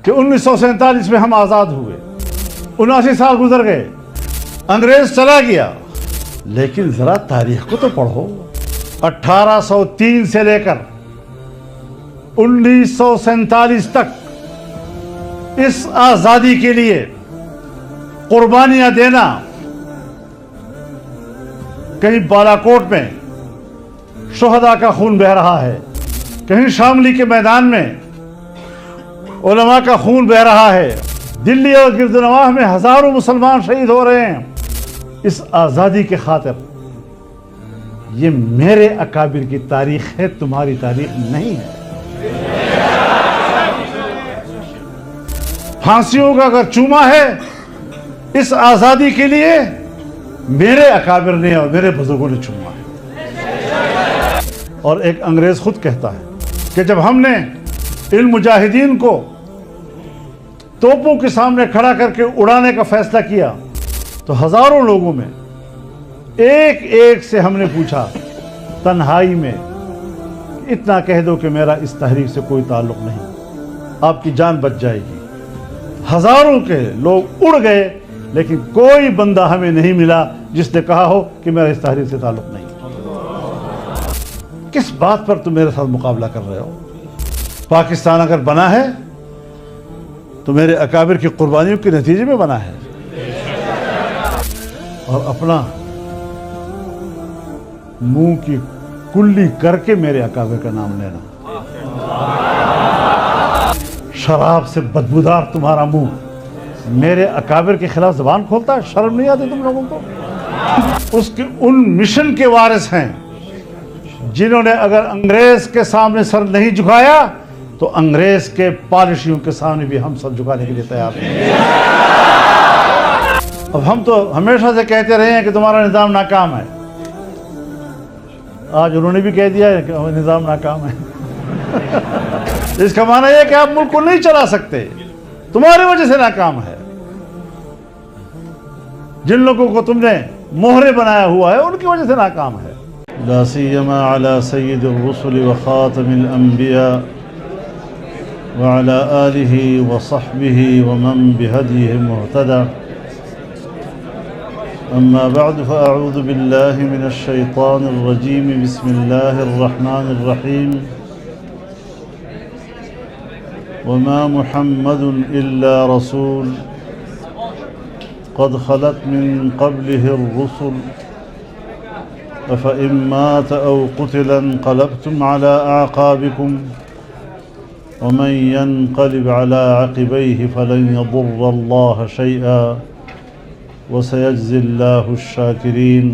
کہ 1947 میں ہم آزاد ہوئے، 79 سال گزر گئے، انگریز چلا گیا، لیکن ذرا تاریخ کو تو پڑھو۔ 1803 سے لے کر 1947 تک اس آزادی کے لیے قربانیاں دینا، کہیں بالاکوٹ میں شہداء کا خون بہہ رہا ہے، کہیں شاملی کے میدان میں علماء کا خون بہہ رہا ہے، دلی اور گردنواہ میں ہزاروں مسلمان شہید ہو رہے ہیں اس آزادی کے خاطر۔ یہ میرے اکابر کی تاریخ ہے، تمہاری تاریخ نہیں ہے۔ پھانسیوں کا اگر چوما ہے اس آزادی کے لیے، میرے اکابر نے اور میرے بزرگوں نے چوما ہے۔ اور ایک انگریز خود کہتا ہے کہ جب ہم نے ان مجاہدین کو توپوں کے سامنے کھڑا کر کے اڑانے کا فیصلہ کیا تو ہزاروں لوگوں میں ایک ایک سے ہم نے پوچھا تنہائی میں، اتنا کہہ دو کہ میرا اس تحریک سے کوئی تعلق نہیں، آپ کی جان بچ جائے گی۔ ہزاروں کے لوگ اڑ گئے، لیکن کوئی بندہ ہمیں نہیں ملا جس نے کہا ہو کہ میرا اس تحریک سے تعلق نہیں۔ کس بات پر تم میرے ساتھ مقابلہ کر رہے ہو؟ پاکستان اگر بنا ہے تو میرے اکابر کی قربانیوں کے نتیجے میں بنا ہے، اور اپنا منہ کی کلی کر کے میرے اکابر کا نام لینا۔ شراب سے بدبودار تمہارا منہ میرے اکابر کے خلاف زبان کھولتا ہے، شرم نہیں آتی تم لوگوں کو؟ اس کے ان مشن کے وارث ہیں جنہوں نے اگر انگریز کے سامنے سر نہیں جھکایا تو انگریز کے پالیسیوں کے سامنے بھی ہم سر جھکانے کے لیے تیار ہیں۔ اب ہم تو ہمیشہ سے کہتے رہے ہیں کہ تمہارا نظام ناکام ہے، آج انہوں نے بھی کہہ دیا ہے کہ نظام ناکام ہے۔ اس کا معنی یہ کہ آپ ملک کو نہیں چلا سکتے، تمہاری وجہ سے ناکام ہے۔ جن لوگوں کو تم نے مہرے بنایا ہوا ہے ان کی وجہ سے ناکام ہے۔ لا سیما علی سید الرسل وخاتم الانبیاء وعلى آلہ وصحبہ ومن بہدیہ مہتدی، اما بعد فاعوذ باللہ من الشیطان الرجیم، بسم اللہ الرحمن الرحیم۔ وما محمد الا رسول قد خلت من قبله الرسل افإن مات او قتل انقلبتم على اعقابكم ومن ينقلب على عقبيه فلن يضر الله شيئا وسيجزي الله الشاكرين،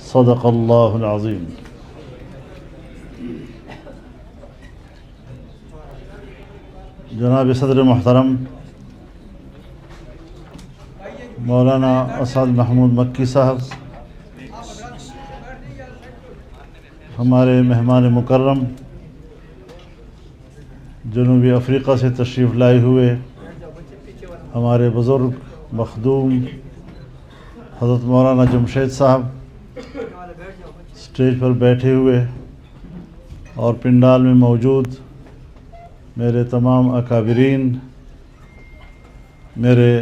صدق الله العظيم۔ جناب صدر محترم مولانا اسعد محمود مکی صاحب، ہمارے مہمان مکرم جنوبی افریقہ سے تشریف لائے ہوئے ہمارے بزرگ مخدوم حضرت مولانا جمشید صاحب، اسٹیج پر بیٹھے ہوئے اور پنڈال میں موجود میرے تمام اکابرین، میرے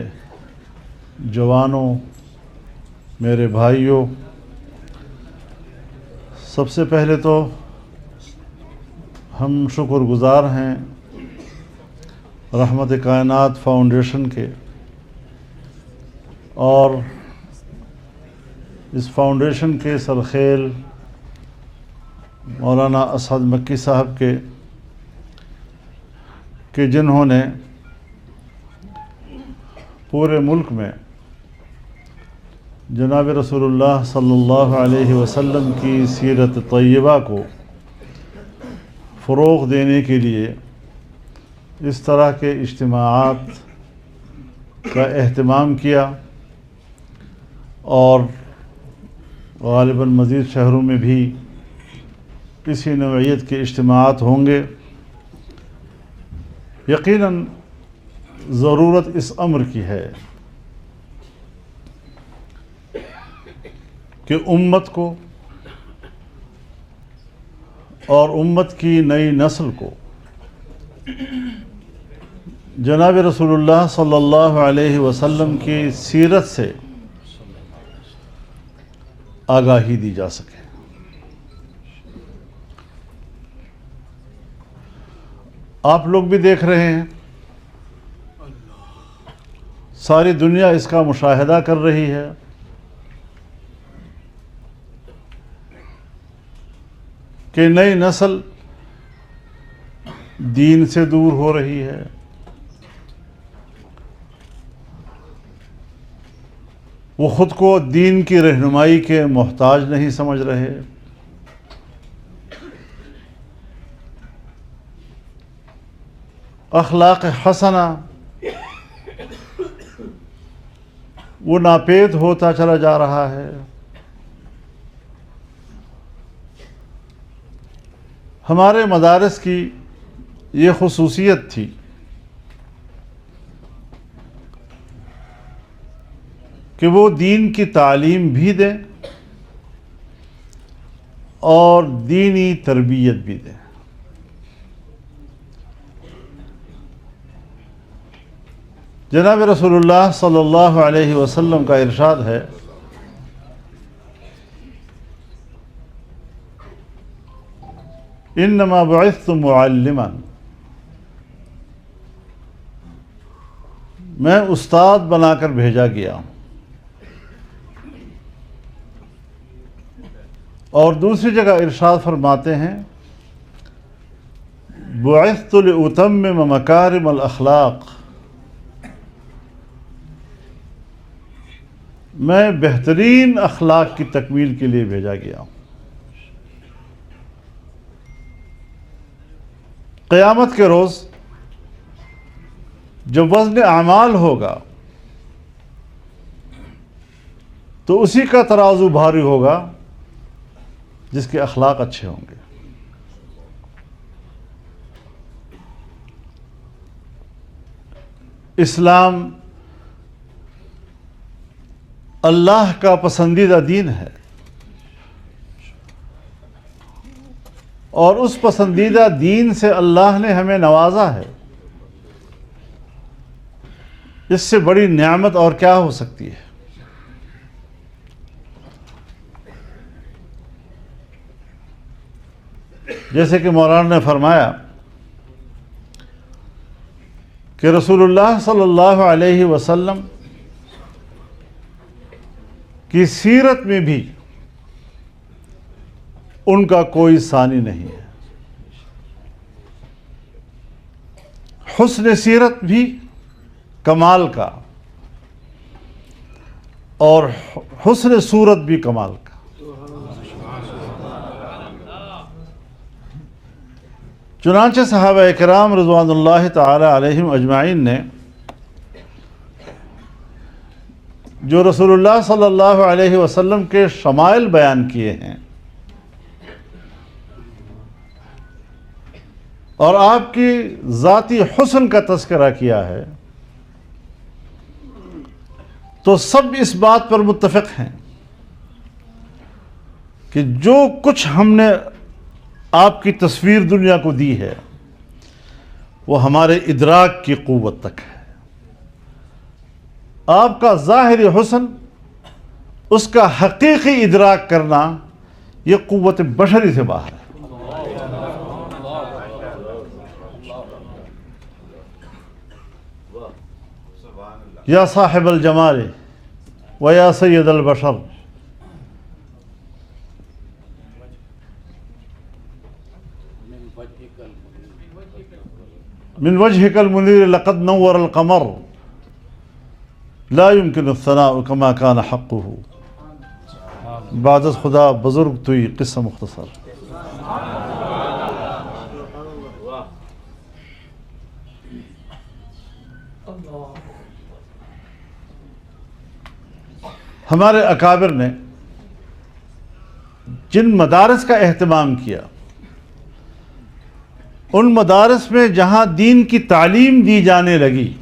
جوانوں، میرے بھائیوں، سب سے پہلے تو ہم شکر گزار ہیں رحمت کائنات فاؤنڈیشن کے، اور اس فاؤنڈیشن کے سرخیل مولانا اسعد مکی صاحب کے کہ جنہوں نے پورے ملک میں جناب رسول اللہ صلی اللہ علیہ وسلم کی سیرت طیبہ کو فروغ دینے کے لیے اس طرح کے اجتماعات کا اہتمام کیا، اور غالباً مزید شہروں میں بھی اسی نوعیت کے اجتماعات ہوں گے۔ یقیناً ضرورت اس امر کی ہے کہ امت کو اور امت کی نئی نسل کو جناب رسول اللہ صلی اللہ علیہ وسلم کی سیرت سے آگاہی دی جا سکے۔ آپ لوگ بھی دیکھ رہے ہیں، ساری دنیا اس کا مشاہدہ کر رہی ہے کہ نئی نسل دین سے دور ہو رہی ہے، وہ خود کو دین کی رہنمائی کے محتاج نہیں سمجھ رہے، اخلاق حسنہ وہ ناپید ہوتا چلا جا رہا ہے۔ ہمارے مدارس کی یہ خصوصیت تھی کہ وہ دین کی تعلیم بھی دیں اور دینی تربیت بھی دیں۔ جناب رسول اللہ صلی اللہ علیہ وسلم کا ارشاد ہے، انما بعثت معلما، میں استاد بنا کر بھیجا گیا ہوں۔ اور دوسری جگہ ارشاد فرماتے ہیں، بعثت لأتمم مکارم الاخلاق، میں بہترین اخلاق کی تکمیل کے لیے بھیجا گیا ہوں۔ قیامت کے روز جب وزن اعمال ہوگا تو اسی کا ترازو بھاری ہوگا جس کے اخلاق اچھے ہوں گے۔ اسلام اللہ کا پسندیدہ دین ہے، اور اس پسندیدہ دین سے اللہ نے ہمیں نوازا ہے۔ اس سے بڑی نعمت اور کیا ہو سکتی ہے؟ جیسے کہ مولانا نے فرمایا کہ رسول اللہ صلی اللہ علیہ وسلم کی سیرت میں بھی ان کا کوئی ثانی نہیں ہے۔ حسن سیرت بھی کمال کا اور حسن صورت بھی کمال کا۔ چنانچہ صحابہ کرام رضوان اللہ تعالی علیہم اجمعین نے جو رسول اللہ صلی اللہ علیہ وسلم کے شمائل بیان کیے ہیں اور آپ کی ذاتی حسن کا تذکرہ کیا ہے، تو سب اس بات پر متفق ہیں کہ جو کچھ ہم نے آپ کی تصویر دنیا کو دی ہے وہ ہمارے ادراک کی قوت تک ہے۔ آپ کا ظاہری حسن، اس کا حقیقی ادراک کرنا، یہ قوت بشری سے باہر ہے۔ یا صاحب الجمال و یا سید البشر، من وجهك المنير لقد نور القمر لا يمكن الثناء كما كان حقه۔ بعد از خدا بزرگ توئی، قصہ مختصر۔ ہمارے اکابر نے جن مدارس کا اہتمام کیا، ان مدارس میں جہاں دین کی تعلیم دی جانے لگی،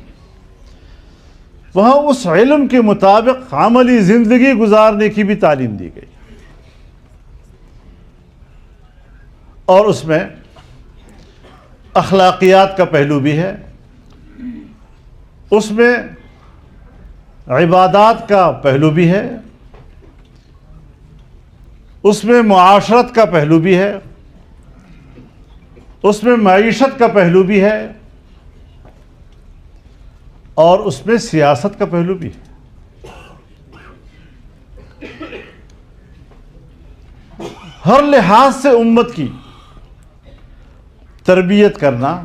وہاں اس علم کے مطابق عملی زندگی گزارنے کی بھی تعلیم دی گئی، اور اس میں اخلاقیات کا پہلو بھی ہے، اس میں عبادات کا پہلو بھی ہے، اس میں معاشرت کا پہلو بھی ہے، اس میں معیشت کا پہلو بھی ہے، اور اس میں سیاست کا پہلو بھی ہے۔ ہر لحاظ سے امت کی تربیت کرنا،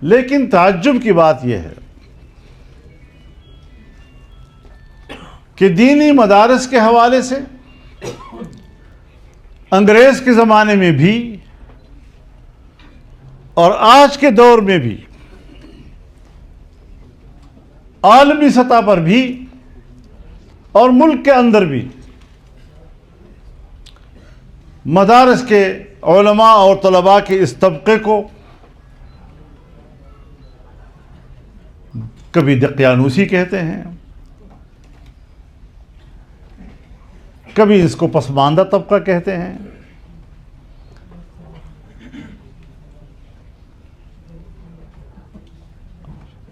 لیکن تعجب کی بات یہ ہے کہ دینی مدارس کے حوالے سے انگریز کے زمانے میں بھی اور آج کے دور میں بھی، عالمی سطح پر بھی اور ملک کے اندر بھی، مدارس کے علماء اور طلباء کے اس طبقے کو کبھی دقیانوسی کہتے ہیں، کبھی اس کو پسماندہ طبقہ کہتے ہیں،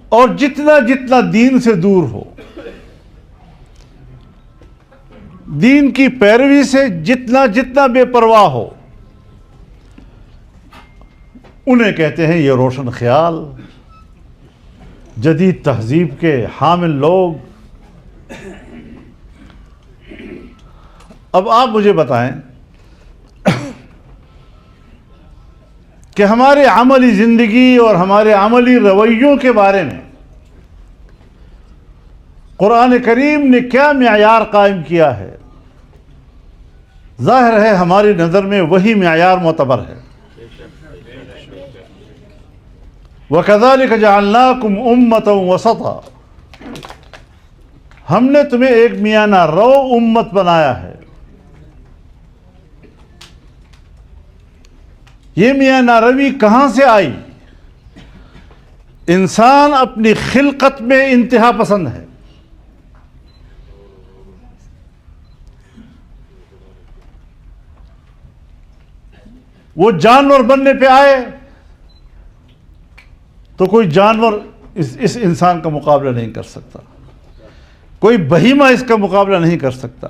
اور جتنا جتنا دین سے دور ہو، دین کی پیروی سے جتنا جتنا بے پرواہ ہو، انہیں کہتے ہیں یہ روشن خیال، جدید تہذیب کے حامل لوگ۔ اب آپ مجھے بتائیں کہ ہمارے عملی زندگی اور ہمارے عملی رویوں کے بارے میں قرآن کریم نے کیا معیار قائم کیا ہے؟ ظاہر ہے ہماری نظر میں وہی معیار معتبر ہے۔ وَكَذَلِكَ جَعَلْنَاكُمْ أُمَّةً وَسَطًا، ہم نے تمہیں ایک میانہ رو امت بنایا ہے۔ یہ میانہ روی کہاں سے آئی؟ انسان اپنی خلقت میں انتہا پسند ہے۔ وہ جانور بننے پہ آئے تو کوئی جانور اس انسان کا مقابلہ نہیں کر سکتا، کوئی بہیمہ اس کا مقابلہ نہیں کر سکتا۔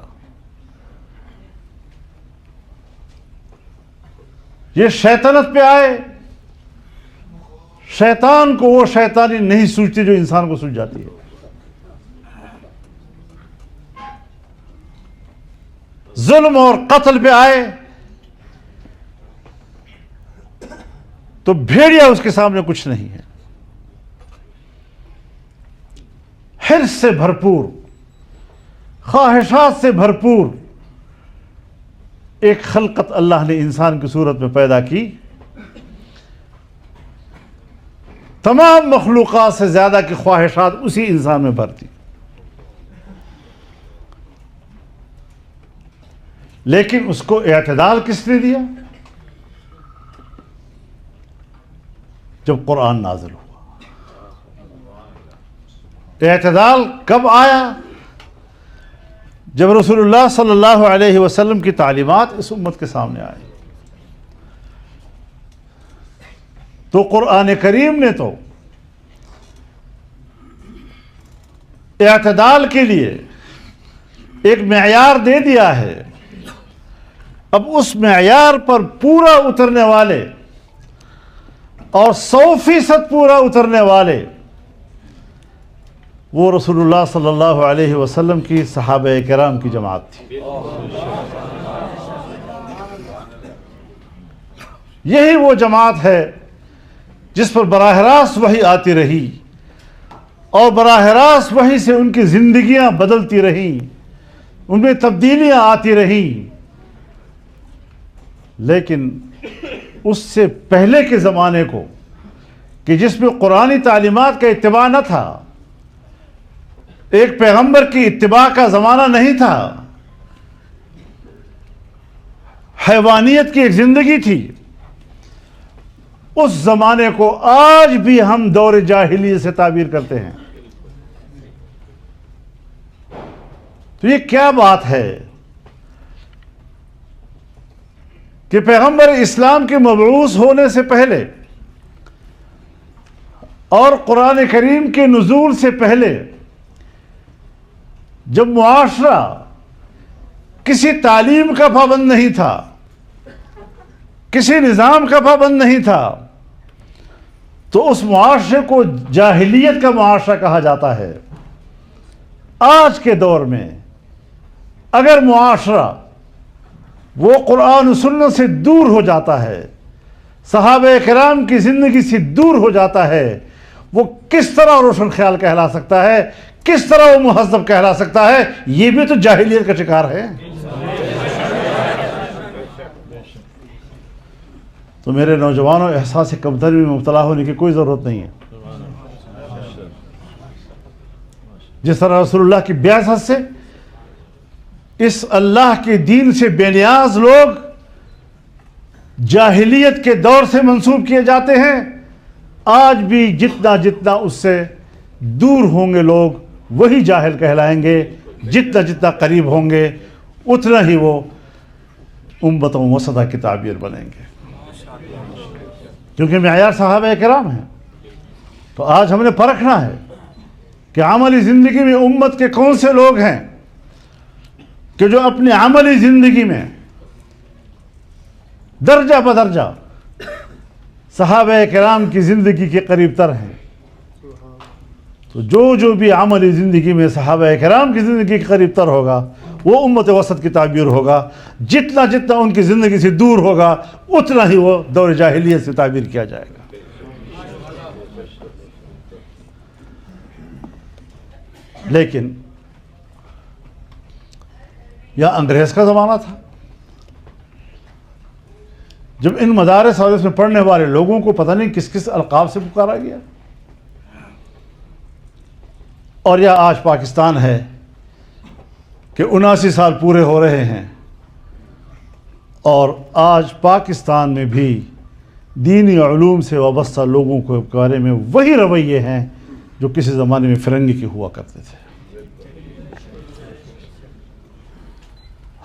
یہ شیطنت پہ آئے، شیطان کو وہ شیطانی نہیں سوچتی جو انسان کو سوچ جاتی ہے۔ ظلم اور قتل پہ آئے تو بھیڑیا اس کے سامنے کچھ نہیں ہے۔ حرص سے بھرپور، خواہشات سے بھرپور ایک خلقت اللہ نے انسان کی صورت میں پیدا کی۔ تمام مخلوقات سے زیادہ کی خواہشات اسی انسان میں بھرتی، لیکن اس کو اعتدال کس نے دیا؟ جب قرآن نازل ہوا۔ اعتدال کب آیا؟ جب رسول اللہ صلی اللہ علیہ وسلم کی تعلیمات اس امت کے سامنے آئے تو قرآن کریم نے تو اعتدال کے لیے ایک معیار دے دیا ہے۔ اب اس معیار پر پورا اترنے والے اور 100% پورا اترنے والے وہ رسول اللہ صلی اللہ علیہ وسلم کی صحابہ کرام کی جماعت تھی۔ یہی وہ جماعت ہے جس پر براہ راست وحی آتی رہی اور براہ راست وحی سے ان کی زندگیاں بدلتی رہیں، ان میں تبدیلیاں آتی رہیں۔ لیکن اس سے پہلے کے زمانے کو کہ جس میں قرآنی تعلیمات کا اتباع نہ تھا، ایک پیغمبر کی اتباع کا زمانہ نہیں تھا، حیوانیت کی ایک زندگی تھی، اس زمانے کو آج بھی ہم دور جاہلیت سے تعبیر کرتے ہیں۔ تو یہ کیا بات ہے کہ پیغمبر اسلام کے مبعوث ہونے سے پہلے اور قرآن کریم کے نزول سے پہلے جب معاشرہ کسی تعلیم کا پابند نہیں تھا، کسی نظام کا پابند نہیں تھا، تو اس معاشرے کو جاہلیت کا معاشرہ کہا جاتا ہے۔ آج کے دور میں اگر معاشرہ وہ قرآن و سنت سے دور ہو جاتا ہے، صحابہ کرام کی زندگی سے دور ہو جاتا ہے، وہ کس طرح روشن خیال کہلا سکتا ہے، کس طرح وہ مہذب کہلا سکتا ہے؟ یہ بھی تو جاہلیت کا شکار ہے۔ تو میرے نوجوانوں، احساس کمتری میں مبتلا ہونے کی کوئی ضرورت نہیں ہے۔ جس طرح رسول اللہ کی بعثت سے اس اللہ کے دین سے بے نیاز لوگ جاہلیت کے دور سے منسوب کیے جاتے ہیں، آج بھی جتنا جتنا اس سے دور ہوں گے لوگ وہی جاہل کہلائیں گے، جتنا جتنا قریب ہوں گے اتنا ہی وہ امت وسطیٰ کی تعبیر بنیں گے، کیونکہ معیار صحابہ کرام ہیں۔ تو آج ہم نے پرکھنا ہے کہ عملی زندگی میں امت کے کون سے لوگ ہیں کہ جو اپنی عملی زندگی میں درجہ بدرجہ صحابہ کرام کی زندگی کے قریب تر ہیں۔ تو جو بھی عملی زندگی میں صحابہ کرام کی زندگی کے قریب تر ہوگا وہ امت وسط کی تعبیر ہوگا، جتنا جتنا ان کی زندگی سے دور ہوگا اتنا ہی وہ دور جاہلیت سے تعبیر کیا جائے گا۔ لیکن یا انگریز کا زمانہ تھا جب ان مدارس اور اس میں پڑھنے والے لوگوں کو پتہ نہیں کس کس القاب سے پکارا گیا، اور یا آج پاکستان ہے کہ 79 سال پورے ہو رہے ہیں اور آج پاکستان میں بھی دینی علوم سے وابستہ لوگوں کے بارے میں وہی رویے ہیں جو کسی زمانے میں فرنگی کے ہوا کرتے تھے۔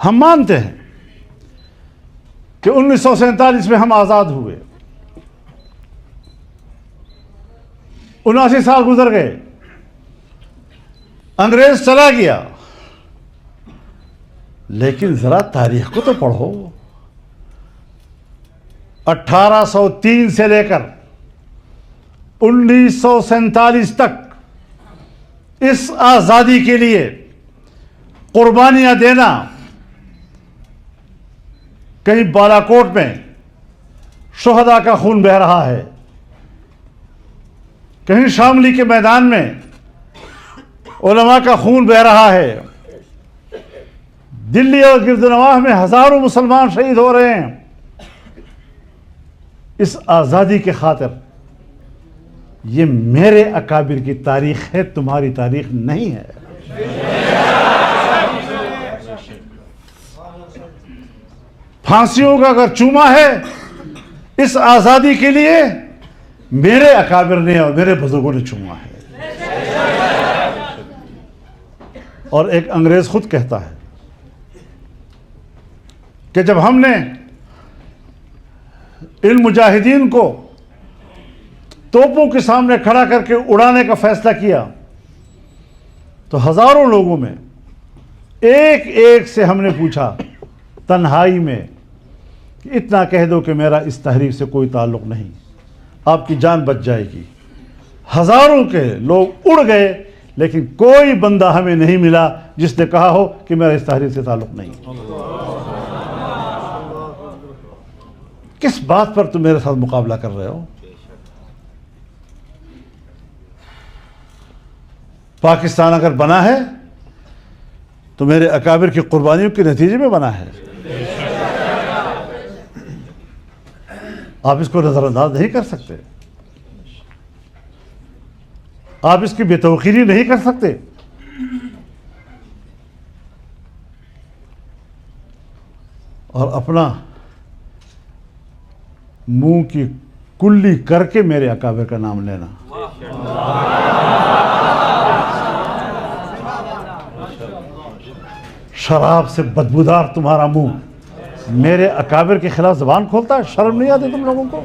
ہم مانتے ہیں کہ 1947 میں ہم آزاد ہوئے، 79 سال گزر گئے، انگریز چلا گیا، لیکن ذرا تاریخ کو تو پڑھو۔ 1803 سے لے کر 1947 تک اس آزادی کے لیے قربانیاں دینا، کہیں بالا کوٹ میں شہداء کا خون بہہ رہا ہے، کہیں شاملی کے میدان میں علماء کا خون بہہ رہا ہے، دلی اور گردنواہ میں ہزاروں مسلمان شہید ہو رہے ہیں۔ اس آزادی کے خاطر یہ میرے اکابر کی تاریخ ہے، تمہاری تاریخ نہیں ہے۔ پھانسیوں کا اگر چوما ہے اس آزادی کے لیے میرے اکابر نے اور میرے بزرگوں نے چوما ہے۔ اور ایک انگریز خود کہتا ہے کہ جب ہم نے ان مجاہدین کو توپوں کے سامنے کھڑا کر کے اڑانے کا فیصلہ کیا تو ہزاروں لوگوں میں ایک ایک سے ہم نے پوچھا تنہائی میں کہ اتنا کہہ دو کہ میرا اس تحریک سے کوئی تعلق نہیں، آپ کی جان بچ جائے گی۔ ہزاروں کے لوگ اڑ گئے لیکن کوئی بندہ ہمیں نہیں ملا جس نے کہا ہو کہ میرا اس تحریک سے تعلق نہیں۔ کس بات پر تم میرے ساتھ مقابلہ کر رہے ہو؟ پاکستان اگر بنا ہے تو میرے اکابر کی قربانیوں کے نتیجے میں بنا ہے۔ آپ اس کو نظر انداز نہیں کر سکتے، آپ اس کی بے توقیری نہیں کر سکتے۔ اور اپنا منہ کی کلی کر کے میرے اکابر کا نام لینا، شراب سے بدبودار تمہارا منہ میرے اکابر کے خلاف زبان کھولتا ہے، شرم نہیں آتی تم لوگوں کو؟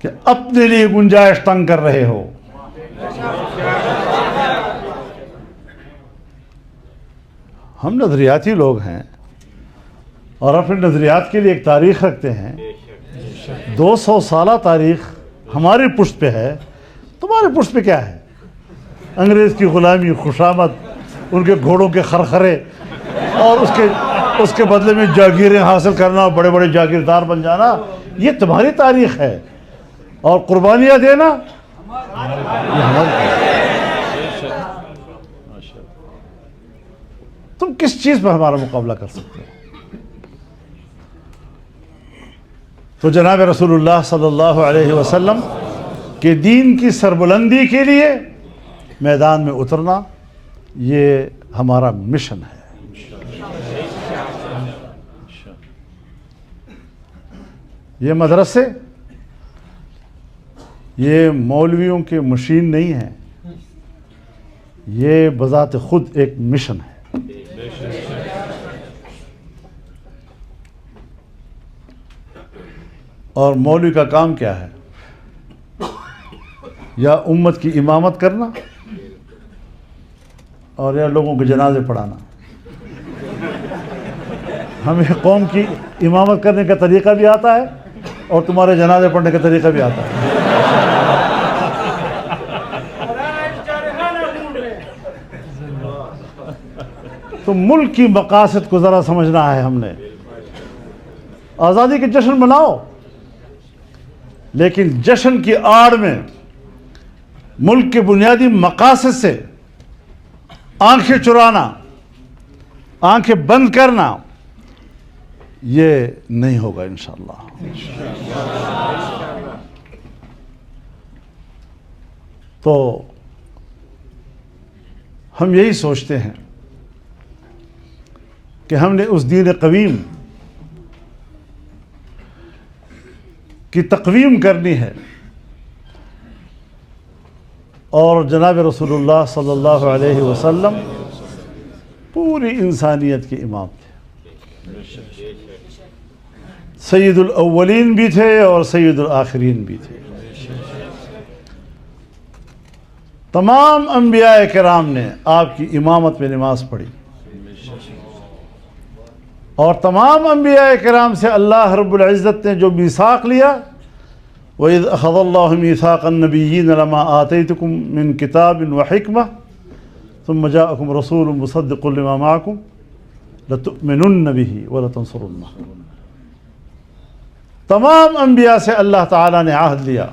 کہ اپنے لیے گنجائش تنگ کر رہے ہو. ہم نظریاتی لوگ ہیں اور اپنے نظریات کے لیے ایک تاریخ رکھتے ہیں. 200 سالہ تاریخ ہماری پشت پہ ہے. تمہاری پشت پہ کیا ہے؟ انگریز کی غلامی، خوشامد، ان کے گھوڑوں کے خرخرے اور اس کے بدلے میں جاگیریں حاصل کرنا اور بڑے بڑے جاگیردار بن جانا، یہ تمہاری تاریخ ہے. اور قربانیاں دینا یہ ہماری. تم کس چیز پر ہمارا مقابلہ کر سکتے ہو؟ تو جناب رسول اللہ صلی اللہ علیہ وسلم کے دین کی سربلندی کے لیے میدان میں اترنا یہ ہمارا مشن ہے. یہ مدرسے یہ مولویوں کے مشین نہیں ہیں، یہ بذات خود ایک مشن ہے. اور مولوی کا کام کیا ہے؟ یا امت کی امامت کرنا اور یا لوگوں کے جنازے پڑھانا. ہمیں قوم کی امامت کرنے کا طریقہ بھی آتا ہے اور تمہارے جنازے پڑھنے کا طریقہ بھی آتا ہے. تو ملک کی مقاصد کو ذرا سمجھنا ہے. ہم نے آزادی کے جشن مناؤ، لیکن جشن کی آڑ میں ملک کے بنیادی مقاصد سے آنکھیں چرانا، آنکھیں بند کرنا، یہ نہیں ہوگا انشاءاللہ. تو ہم یہی سوچتے ہیں کہ ہم نے اس دین قویم کی تقویم کرنی ہے. اور جناب رسول اللہ صلی اللہ علیہ وسلم پوری انسانیت کے امام تھے. سید الاولین بھی تھے اور سید الآخرین بھی تھے. تمام انبیاء کرام نے آپ کی امامت میں نماز پڑھی اور تمام انبیاء کرام سے اللہ رب العزت نے جو میثاق لیا، وَإِذْ أَخَذَ اللَّهُ مِيثَاقَ النَّبِيِّينَ لَمَا آتَيْتُكُم مِّن كِتَابٍ وَحِكْمَةٍ ثُمَّ جَاءَكُمْ رَسُولٌ مُصَدِّقٌ لِّمَا مَعَكُمْ لَتُؤْمِنُنَّ بِهِ وَلَتَنصُرُنَّهُ. تمام انبیاء سے اللہ تعالیٰ نے عہد لیا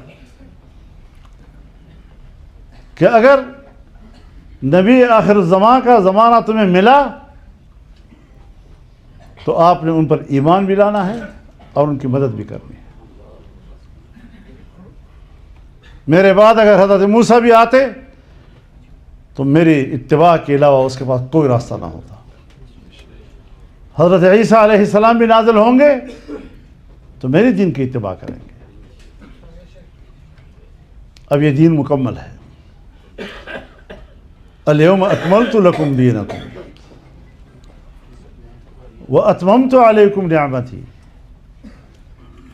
کہ اگر نبی آخر الزمان کا زمانہ تمہیں ملا تو آپ نے ان پر ایمان بھی لانا ہے اور ان کی مدد بھی کرنی ہے. میرے بعد اگر حضرت موسیٰ بھی آتے تو میری اتباع کے علاوہ اس کے پاس کوئی راستہ نہ ہوتا. حضرت عیسیٰ علیہ السلام بھی نازل ہوں گے تو میری دین کی اتباع کریں گے. اب یہ دین مکمل ہے. الیوم اکملت لکم دینکم واتممت علیکم نعمتی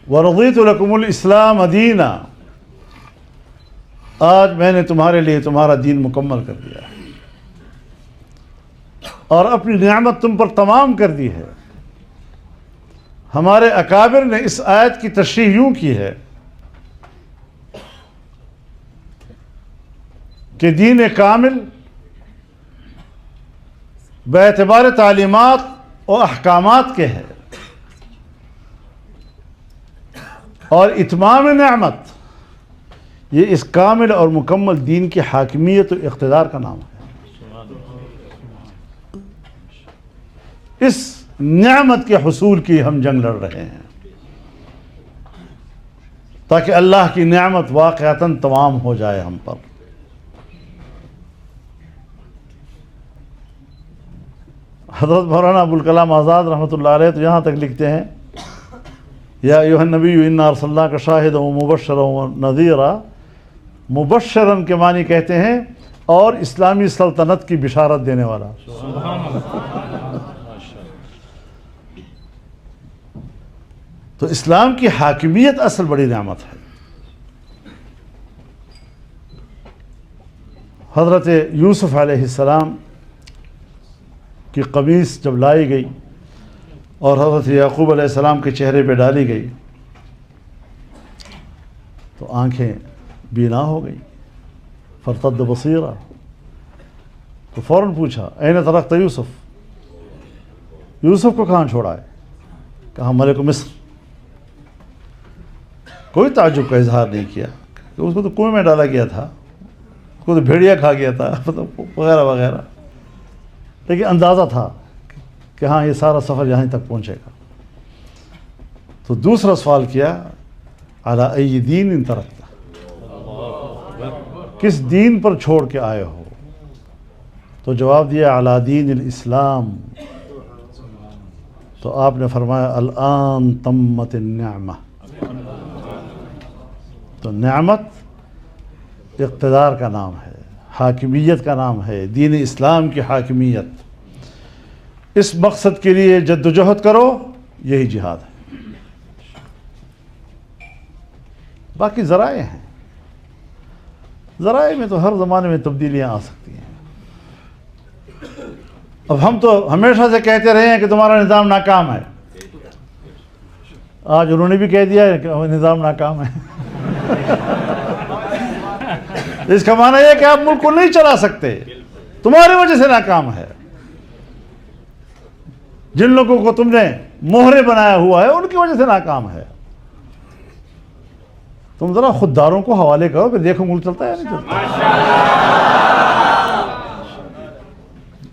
ورضیت لکم الاسلام دینا. آج میں نے تمہارے لیے تمہارا دین مکمل کر دیا ہے اور اپنی نعمت تم پر تمام کر دی ہے. ہمارے اکابر نے اس آیت کی تشریح یوں کی ہے کہ دین کامل باعتبار تعلیمات و احکامات کے ہے اور اتمام نعمت یہ اس کامل اور مکمل دین کی حاکمیت و اقتدار کا نام ہے. اس نعمت کے حصول کی ہم جنگ لڑ رہے ہیں تاکہ اللہ کی نعمت واقعتاً تمام ہو جائے ہم پر. حضرت مولانا ابوالکلام آزاد رحمۃ اللہ علیہ تو یہاں تک لکھتے ہیں یا ایھا النبی انا ارسلناک شاہدا ومبشرا ونذیرا. مبشرن کے معنی کہتے ہیں اور اسلامی سلطنت کی بشارت دینے والا. تو اسلام کی حاکمیت اصل بڑی نعمت ہے حضرت یوسف علیہ السلام کی قمیص جب لائی گئی اور حضرت یعقوب علیہ السلام کے چہرے پہ ڈالی گئی تو آنکھیں بینا ہو گئی، فرتد بصیرہ، تو فوراً پوچھا این ترکت یوسف، یوسف کو کہاں چھوڑا ہے؟ کہا ملک مصر۔ کوئی تعجب کا اظہار نہیں کیا کہ اس کو تو کنویں میں ڈالا گیا تھا، اس کو تو بھیڑیا کھا گیا تھا وغیرہ وغیرہ، لیکن اندازہ تھا کہ ہاں یہ سارا سفر یہیں تک پہنچے گا۔ تو دوسرا سوال کیا علی ای دین ان ترکت، کس دین پر چھوڑ کے آئے ہو؟ تو جواب دیا علی دین الاسلام۔ تو آپ نے فرمایا الآن تمت النعمہ۔ تو نعمت اقتدار کا نام ہے، حاکمیت کا نام ہے، دین اسلام کی حاکمیت۔ اس مقصد کے لیے جد و جہد کرو، یہی جہاد ہے۔ باقی ذرائع ہیں، ذرائع میں تو ہر زمانے میں تبدیلیاں آ سکتی ہیں۔ اب ہم تو ہمیشہ سے کہتے رہے ہیں کہ تمہارا نظام ناکام ہے، آج انہوں نے بھی کہہ دیا ہے کہ نظام ناکام ہے۔ اس کا معنی یہ کہ آپ ملک کو نہیں چلا سکتے، تمہاری وجہ سے ناکام ہے۔ جن لوگوں کو تم نے مہرے بنایا ہوا ہے ان کی وجہ سے ناکام ہے۔ تم ذرا خودداروں کو حوالے کرو، پھر دیکھو ملک چلتا ہے یا نہیں چلتا۔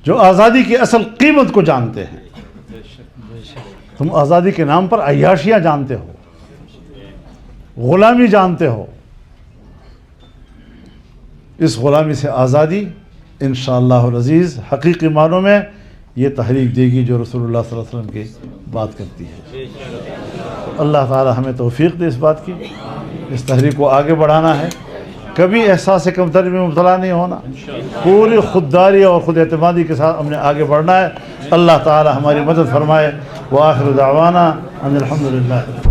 جو آزادی کی اصل قیمت کو جانتے ہیں، تم آزادی کے نام پر عیاشیاں جانتے ہو، غلامی جانتے ہو۔ اس غلامی سے آزادی انشاءاللہ العزیز حقیقی معنوں میں یہ تحریک دے گی جو رسول اللہ صلی اللہ علیہ وسلم کی بات کرتی ہے۔ اللہ تعالی ہمیں توفیق دے اس بات کی، اس تحریک کو آگے بڑھانا ہے، کبھی احساس کمتری میں مبتلا نہیں ہونا، پوری خودداری اور خود اعتمادی کے ساتھ ہم نے آگے بڑھنا ہے۔ اللہ تعالی ہماری مدد فرمائے۔ وآخر دعوانا ان الحمد للہ۔